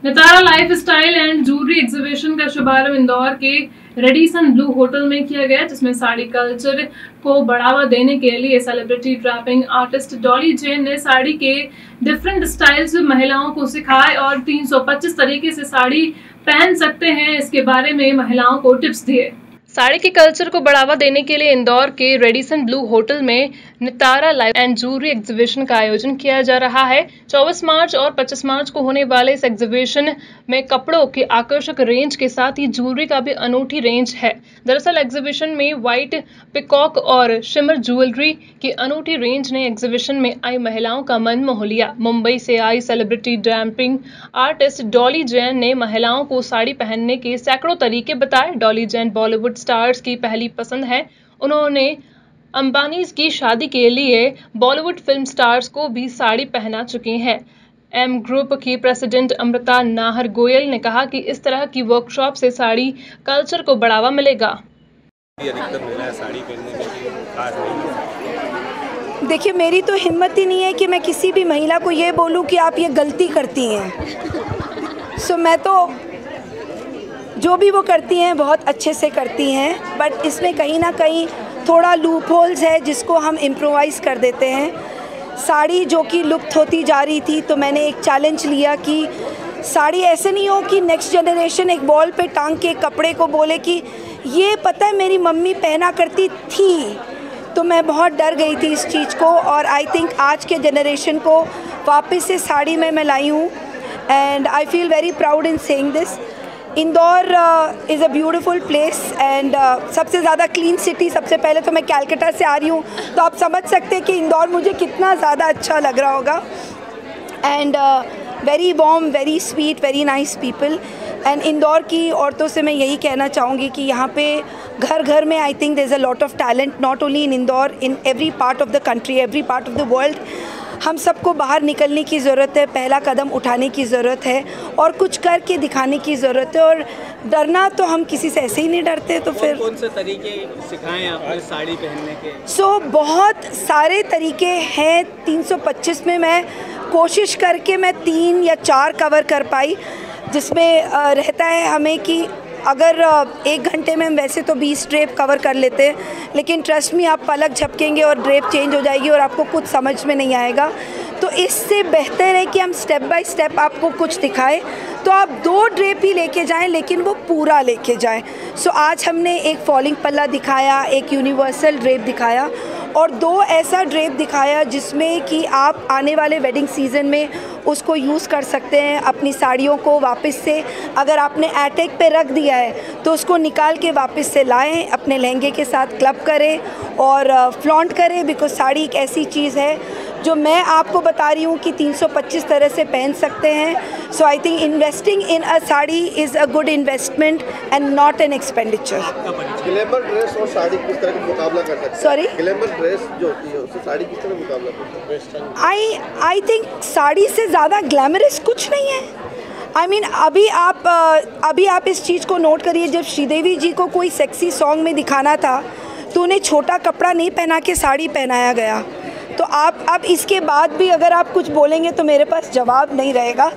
Nitara life style and jewellery exhibition का शुभारंभ इंदौर के रेडिसन ब्लू होटल में किया गया, जिसमें साड़ी कल्चर को बढ़ावा देने के लिए celebrity draping artist Dolly Jain ने साड़ी के डिफरेंट स्टाइल्स महिलाओं को सिखाए और 325 तरीके से साड़ी पहन सकते हैं, इसके बारे में महिलाओं को टिप्स दिए। साड़ी के कल्चर को बढ़ावा देने के लिए इंदौर के रेडिसन ब्लू होटल में Nitara life and jewellery exhibition का आयोजन किया जा रहा है। 24 मार्च और 25 मार्च को होने वाले इस एग्जीबिशन में कपड़ों के आकर्षक रेंज के साथ ही ज्वेलरी का भी अनूठी रेंज है। दरअसल एग्जीबिशन में व्हाइट पिकॉक और शिमर ज्वेलरी की अनूठी रेंज ने एग्जीबिशन में आई महिलाओं का मन मोह लिया। मुंबई से आई celebrity draping artist Dolly Jain ने महिलाओं को साड़ी पहनने के सैकड़ों तरीके बताए। डॉली जैन बॉलीवुड स्टार्स की पहली पसंद है। उन्होंने अंबानी की शादी के लिए बॉलीवुड फिल्म स्टार्स को भी साड़ी पहना चुकी हैं। एम ग्रुप की प्रेसिडेंट अमृता नाहर गोयल ने कहा कि इस तरह की वर्कशॉप से साड़ी कल्चर को बढ़ावा मिलेगा। देखिए, मेरी तो हिम्मत ही नहीं है कि मैं किसी भी महिला को ये बोलूं कि आप ये गलती करती हैं। मैं तो जो भी वो करती हैं बहुत अच्छे से करती हैं, बट इसमें कहीं ना कहीं थोड़ा लूप होल्स है जिसको हम इम्प्रोवाइज़ कर देते हैं। साड़ी जो कि लुप्त होती जा रही थी, तो मैंने एक चैलेंज लिया कि साड़ी ऐसे नहीं हो कि नेक्स्ट जनरेशन एक वॉल पे टांग के कपड़े को बोले कि ये पता है मेरी मम्मी पहना करती थी। तो मैं बहुत डर गई थी इस चीज़ को, और आई थिंक आज के जनरेशन को वापस से साड़ी में मैं लाई हूँ, and I feel very proud in saying this. Indore is a beautiful place and सबसे ज़्यादा क्लीन सिटी। सबसे पहले तो मैं कैलकाटा से आ रही हूँ, तो आप समझ सकते हैं कि इंदौर मुझे कितना ज़्यादा अच्छा लग रहा होगा। And very warm, very sweet, very nice people. And Indore की औरतों से मैं यही कहना चाहूँगी कि यहाँ पे घर घर में I think there is a lot of talent, not only in Indore, in every part of the country, every part of the world. हम सबको बाहर निकलने की ज़रूरत है, पहला कदम उठाने की ज़रूरत है और कुछ करके दिखाने की ज़रूरत है। और डरना तो हम किसी से ऐसे ही नहीं डरते। तो फिर कौन से तरीके सिखाएं आपने साड़ी पहनने के? बहुत सारे तरीके हैं। 325 में मैं कोशिश करके मैं 3 या 4 कवर कर पाई, जिसमें रहता है हमें कि अगर 1 घंटे में हम वैसे तो 20 ड्रेप कवर कर लेते हैं, लेकिन ट्रस्ट मी आप पलक झपकेंगे और ड्रेप चेंज हो जाएगी और आपको कुछ समझ में नहीं आएगा। तो इससे बेहतर है कि हम स्टेप बाय स्टेप आपको कुछ दिखाएं, तो आप 2 ड्रेप ही लेके जाएं, लेकिन वो पूरा लेके जाएं। आज हमने एक फॉलिंग पल्ला दिखाया, एक यूनिवर्सल ड्रेप दिखाया और 2 ऐसा ड्रेप दिखाया जिसमें कि आप आने वाले वेडिंग सीज़न में उसको यूज़ कर सकते हैं। अपनी साड़ियों को वापस से, अगर आपने एटेक पे रख दिया है तो उसको निकाल के वापस से लाएं, अपने लहंगे के साथ क्लब करें और फ्लॉन्ट करें। बिकॉज साड़ी एक ऐसी चीज़ है जो मैं आपको बता रही हूँ कि 325 तरह से पहन सकते हैं। So I think investing in a sari is a good investment and not an expenditure. Glamour dress और साड़ी किस तरह का मुकाबला कर सकते हैं? सॉरी, ग्लैमर ड्रेस जो होती है उससे साड़ी किस तरह मुकाबला कर सकते हैं? आई थिंक साड़ी से ज़्यादा ग्लैमरस कुछ नहीं है। आई मीन अभी आप इस चीज़ को नोट करिए, जब श्रीदेवी जी को कोई सेक्सी सॉन्ग में दिखाना था तो उन्हें छोटा कपड़ा नहीं पहना के साड़ी पहनाया गया। तो आप अब इसके बाद भी अगर आप कुछ बोलेंगे तो मेरे पास जवाब नहीं रहेगा,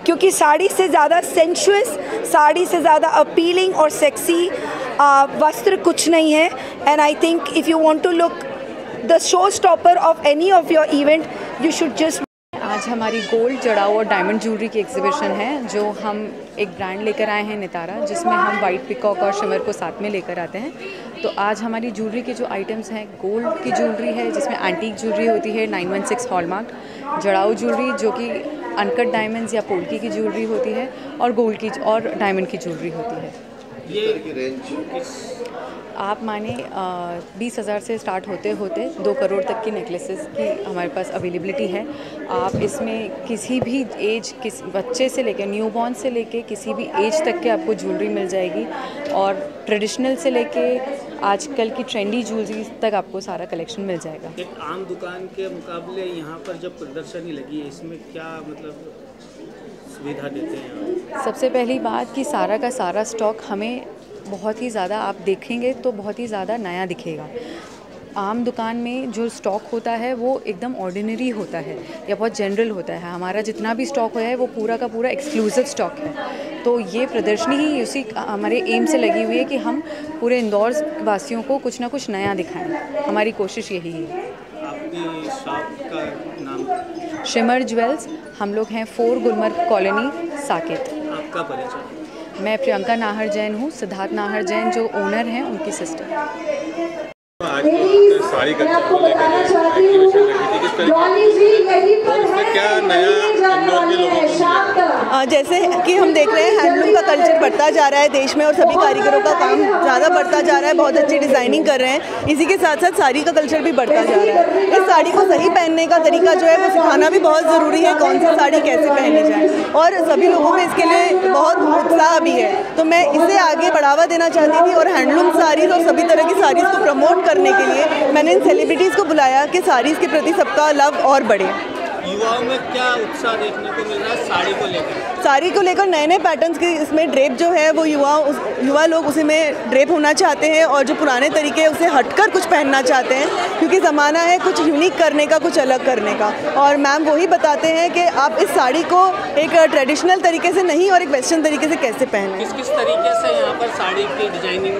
क्योंकि साड़ी से ज़्यादा सेंशुअस, साड़ी से ज़्यादा अपीलिंग और सेक्सी वस्त्र कुछ नहीं है। And I think if you want to look the showstopper of any of your event, you should just. आज हमारी गोल्ड, जड़ाऊ और डायमंड ज्वेलरी की एग्जीबिशन है, जो हम एक ब्रांड लेकर आए हैं नितारा, जिसमें हम वाइट पिकॉक और शिमर को साथ में लेकर आते हैं। तो आज हमारी ज्वेलरी के जो आइटम्स हैं, गोल्ड की ज्वेलरी है जिसमें एंटीक ज्वेलरी होती है 916 हॉलमार्क, जड़ाऊ ज्वेलरी जो कि अनकट डायमंड्स या पोल्की की ज्वेलरी होती है, और गोल्ड की और डायमंड की ज्वेलरी होती है। आप माने 20,000 से स्टार्ट होते होते 2 करोड़ तक की नेकलेसेस की हमारे पास अवेलेबिलिटी है। आप इसमें किसी भी एज, किस बच्चे से लेकर न्यूबॉर्न से लेके किसी भी एज तक के आपको ज्वेलरी मिल जाएगी, और ट्रेडिशनल से लेके आजकल की ट्रेंडी ज्वेलरी तक आपको सारा कलेक्शन मिल जाएगा। एक आम दुकान के मुकाबले यहाँ पर जब प्रदर्शनी लगी है, इसमें क्या मतलब सुविधा देते हैं? सबसे पहली बात कि सारा का सारा स्टॉक हमें बहुत ही ज़्यादा, आप देखेंगे तो बहुत ही ज़्यादा नया दिखेगा। आम दुकान में जो स्टॉक होता है वो एकदम ऑर्डिनरी होता है या बहुत जनरल होता है। हमारा जितना भी स्टॉक है वो पूरा का पूरा एक्सक्लूसिव स्टॉक है। तो ये प्रदर्शनी ही उसी हमारे एम से लगी हुई है कि हम पूरे इंदौर वासियों को कुछ ना कुछ नया दिखाएं। हमारी कोशिश यही है। आपकी शॉप का नाम? Shimmer jewels. हम लोग हैं 4 गुलमर्ग कॉलोनी, साकेत। आपका परिचय? मैं प्रियंका नाहर जैन हूँ। सिद्धार्थ नाहर जैन जो ओनर हैं उनकी सिस्टर। आज साड़ी कल्चर को लेकर एग्जीबिशन रखी थी, किस तरीके और इसमें क्या नया इंदौर के लोगों को? जैसे कि हम देख रहे हैं हैंडलूम का कल्चर बढ़ता जा रहा है देश में और सभी कारीगरों का काम ज़्यादा बढ़ता जा रहा है, बहुत अच्छी डिज़ाइनिंग कर रहे हैं। इसी के साथ साथ साड़ी का कल्चर भी बढ़ता जा रहा है। इस साड़ी को सही पहनने का तरीका जो है वो सिखाना भी बहुत ज़रूरी है, कौन सी साड़ी कैसे पहनी जाए, और सभी लोगों में इसके लिए बहुत उत्साह भी है। तो मैं इसे आगे बढ़ावा देना चाहती थी और हैंडलूम साड़ीज़ और सभी तरह की साड़ीज़ को प्रमोट करने के लिए मैंने इन सेलिब्रिटीज़ को बुलाया कि साड़ीज़ के प्रति सबका लव और बढ़े। युवाओं में क्या उत्साह देखने को मिल रहा है साड़ी को लेकर? साड़ी को लेकर नए नए पैटर्न्स के इसमें ड्रेप जो है वो युवा लोग उसी में ड्रेप होना चाहते हैं और जो पुराने तरीके उसे हटकर कुछ पहनना चाहते हैं, क्योंकि ज़माना है कुछ यूनिक करने का, कुछ अलग करने का। और मैम वही बताते हैं कि आप इस साड़ी को एक ट्रेडिशनल तरीके से नहीं और एक वेस्टर्न तरीके से कैसे पहनें। किस तरीके से यहाँ पर साड़ी की डिजाइनिंग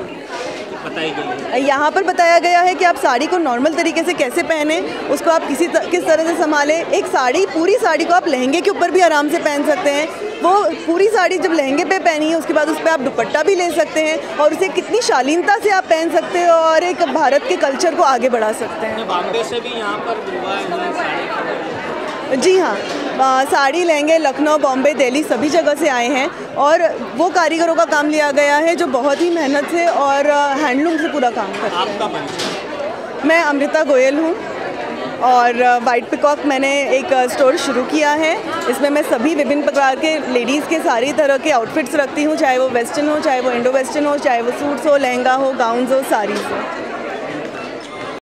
बताई गई है? यहाँ पर बताया गया है कि आप साड़ी को नॉर्मल तरीके से कैसे पहने, उसको आप किस तरह से संभालें। एक साड़ी, पूरी साड़ी को आप लहंगे के ऊपर भी आराम से पहन सकते हैं। वो पूरी साड़ी जब लहंगे पे पहनी है उसके बाद उस पर आप दुपट्टा भी ले सकते हैं और उसे कितनी शालीनता से आप पहन सकते हैं और एक भारत के कल्चर को आगे बढ़ा सकते हैं। बॉम्बे से भी यहाँ पर जी हाँ, साड़ी लहंगे लखनऊ, बॉम्बे, दिल्ली सभी जगह से आए हैं और वो कारीगरों का काम लिया गया है जो बहुत ही मेहनत से और हैंडलूम से पूरा काम करते हैं। आपका परिचय? मैं अमृता गोयल हूँ और वाइट पिकॉक मैंने एक स्टोर शुरू किया है। इसमें मैं सभी विभिन्न प्रकार के लेडीज़ के सारी तरह के आउटफिट्स रखती हूँ, चाहे वो वेस्टर्न हो, चाहे वो इंडो वेस्टर्न हो, चाहे वो सूट्स हो, लहंगा हो, गाउन्स हो, साड़ीज़ हो।